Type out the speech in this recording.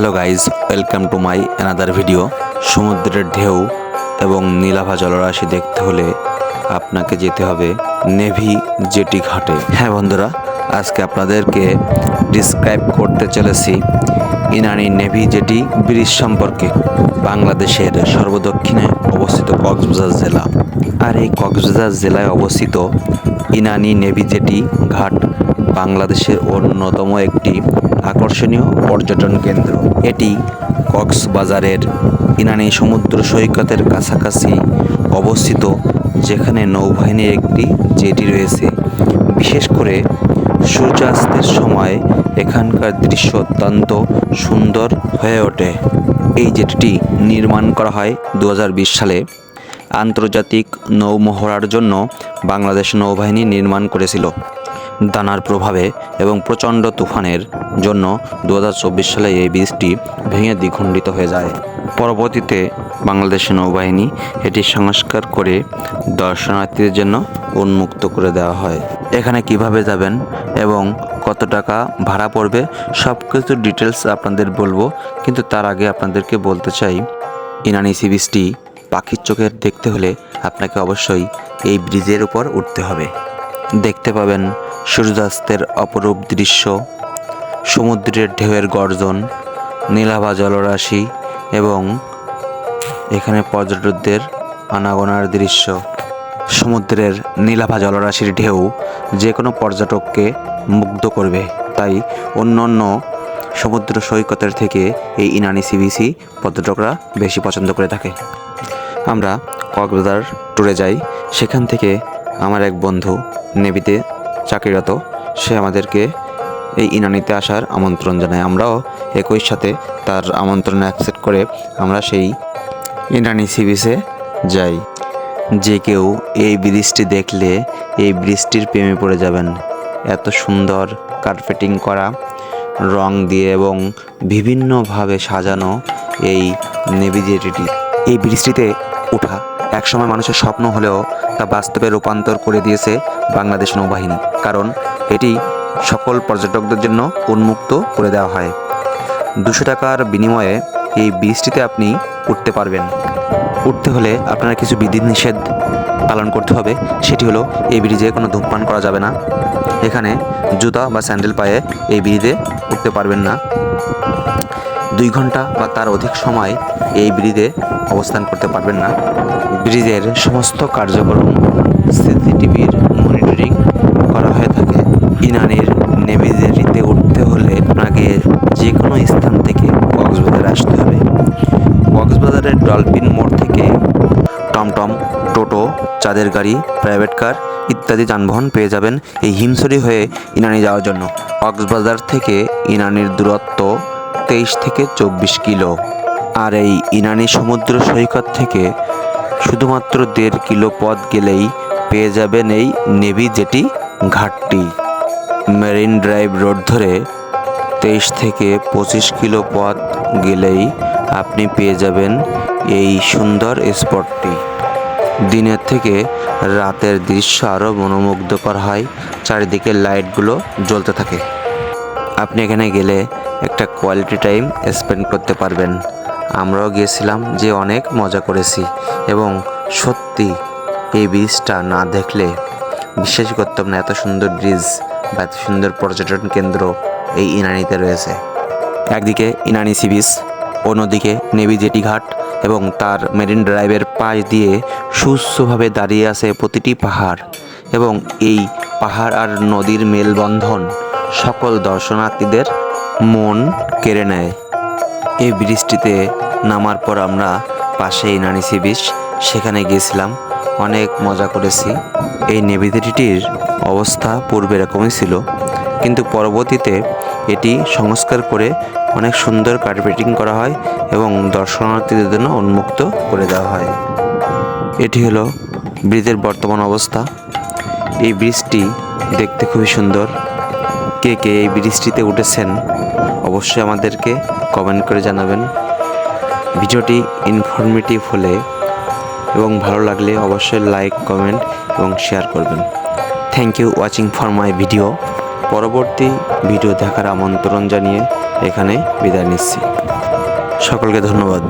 Hello guys, welcome to my another video. সমুদ্রের ঢেউ এবং নীলাভা জলরাশি দেখতে হলে আপনাকে যেতে হবে নেভি জেটি ঘাটে। হ্যাঁ বন্ধুরা, আজকে আপনাদেরকে ডিসক্রাইব করতে চলেছি ইনানি নেভি জেটি ব্রিজ সম্পর্কে। বাংলাদেশের সর্বদক্ষিণে অবস্থিত কক্সবাজার জেলা, আর এই কক্সবাজার জেলায় অবস্থিত ইনানি নেভি জেটি ঘাট বাংলাদেশের অন্যতম একটি আকর্ষণীয় পর্যটন কেন্দ্র। এটি কক্সবাজারের ইনানি সমুদ্র সৈকতের কাছাকাছি অবস্থিত, যেখানে নৌবাহিনীর একটি জেটি রয়েছে। বিশেষ করে সূর্যাস্তের সময় এখানকার দৃশ্য অত্যন্ত সুন্দর হয়ে ওঠে। এই জেটিটি নির্মাণ করা হয় 2020 সালে। আন্তর্জাতিক নৌমহড়ার জন্য বাংলাদেশ নৌবাহিনী নির্মাণ করেছিল। দানার প্রভাবে এবং প্রচণ্ড তুফানের জন্য 2024 সালে এই ব্রিজটি ভেঙে দ্বিখণ্ডিত হয়ে যায়। পরবর্তীতে বাংলাদেশ নৌবাহিনী এটি সংস্কার করে দর্শনার্থীদের জন্য উন্মুক্ত করে দেওয়া হয়। এখানে কিভাবে যাবেন এবং কত টাকা ভাড়া পড়বে সব কিছু ডিটেলস আপনাদের বলবো, কিন্তু তার আগে আপনাদেরকে বলতে চাই, ইনানি সি বিচটি পাখির চোখের দেখতে হলে আপনাকে অবশ্যই এই ব্রিজের উপর উঠতে হবে। দেখতে পাবেন সূর্যাস্তের অপরূপ দৃশ্য, সমুদ্রের ঢেউয়ের গর্জন, নীলাভা জলরাশি এবং এখানে পর্যটকদের আনাগোনার দৃশ্য। সমুদ্রের নীলাভা জলরাশির ঢেউ যে কোনো পর্যটককে মুগ্ধ করবে, তাই অন্য সমুদ্র সৈকতের থেকে এই ইনানি সি বিচি পর্যটকরা বেশি পছন্দ করে থাকে। আমরা কক্সবাজার ট্যুরে যাই, সেখান থেকে আমার এক বন্ধু নেভিতে চাকরিরত, সে আমাদেরকে এই ইনানিতে আসার আমন্ত্রণ জানায়। আমরাও একই সাথে তার আমন্ত্রণ অ্যাকসেপ্ট করে আমরা সেই ইনানি সি বিচে যাই। যে কেউ এই ব্রিজটি দেখলে এই ব্রিজটির প্রেমে পড়ে যাবেন। এত সুন্দর কার্পেটিং করা, রং দিয়ে এবং বিভিন্নভাবে সাজানো এই নেভি জেটিটি। এই ব্রিজটিতে ওঠা একসময় মানুষের স্বপ্ন হলেও তা বাস্তবে রূপান্তর করে দিয়েছে বাংলাদেশ নৌবাহিনী, কারণ এটি সকল পর্যটকদের জন্য উন্মুক্ত করে দেওয়া হয়। 200 টাকার বিনিময়ে এই ব্রিজটিতে আপনি উঠতে পারবেন। উঠতে হলে আপনার কিছু বিধিনিষেধ পালন করতে হবে। সেটি হলো, এই ব্রিজে কোনো ধূমপান করা যাবে না। এখানে জুতা বা স্যান্ডেল পায়ে এই ব্রিজে উঠতে পারবেন না। 2 ঘন্টা বা তার অধিক সময় এই ব্রিজে অবস্থান করতে পারবেন না। ব্রিজের সমস্ত কার্যক্রম সিসিটিভির মনিটরিং করা হয়ে থাকে। ইনানির নেভি জেটিতে উঠতে হলে আপনাকে যে কোনো স্থান থেকে কক্সবাজারে আসতে হবে। কক্সবাজারের ডলফিন মোড় থেকে টমটম, টোটো, চাঁদের গাড়ি, প্রাইভেট কার ইত্যাদি যানবাহন পেয়ে যাবেন এই হিমছড়ি হয়ে ইনানি যাওয়ার জন্য। কক্সবাজার থেকে ইনানির দূরত্ব 23 থেকে 24 কিলো। আর এই ইনানি সমুদ্র সৈকত থেকে শুধুমাত্র 1.5 কিলো পথ গেলেই পেয়ে যাবেন এই নেভি জেটি ঘাটটি। মেরিন ড্রাইভ রোড ধরে 23 থেকে 25 কিলো পথ গেলেই আপনি পেয়ে যাবেন এই সুন্দর স্পটটি। দিনের থেকে রাতের দৃশ্য আরও মনোমুগ্ধকর হয়, চারিদিকে লাইটগুলো জ্বলতে থাকে। আপনি এখানে গেলে একটা কোয়ালিটি টাইম স্পেন্ড করতে পারবেন। আমরাও গিয়েছিলাম, যে অনেক মজা করেছি এবং সত্যি এই ব্রিজটা না দেখলে বিশ্বাস করতাম না এত সুন্দর ব্রিজ বা এত সুন্দর পর্যটন কেন্দ্র এই ইনানিতে রয়েছে। একদিকে ইনানি সি বিচ, অন্যদিকে নেভি জেটি ঘাট এবং তার মেরিন ড্রাইভের পাশ দিয়ে সুস্থভাবে দাঁড়িয়ে আছে প্রতিটি পাহাড়, এবং এই পাহাড় আর নদীর মেলবন্ধন সকল দর্শনার্থীদের মন কেড়ে নেয়। এই ব্রিজটিতে নামার পর আমরা পাশে ইনানি সি বিচ, সেখানে গিয়েছিলাম, অনেক মজা করেছি। এই নেভি জেটিটির অবস্থা পূর্বে এরকমই ছিল, কিন্তু পরবর্তীতে এটি সংস্কার করে অনেক সুন্দর কার্পেটিং করা হয় এবং দর্শনার্থীদের জন্য উন্মুক্ত করে দেওয়া হয়। এটি হলো ব্রিজের বর্তমান অবস্থা। এই ব্রিজটি দেখতে খুবই সুন্দর। কে কে এই ব্রিজটিতে উঠেছেন অবশ্যই আমাদেরকে কমেন্ট করে জানাবেন। ভিডিওটি ইনফরমেটিভ হলে এবং ভালো লাগলে অবশ্যই লাইক, কমেন্ট এবং শেয়ার করবেন। Thank you watching for my video. পরবর্তী ভিডিও দেখার আমন্ত্রণ জানিয়ে এখানে বিদায় নিচ্ছি। সকলকে ধন্যবাদ।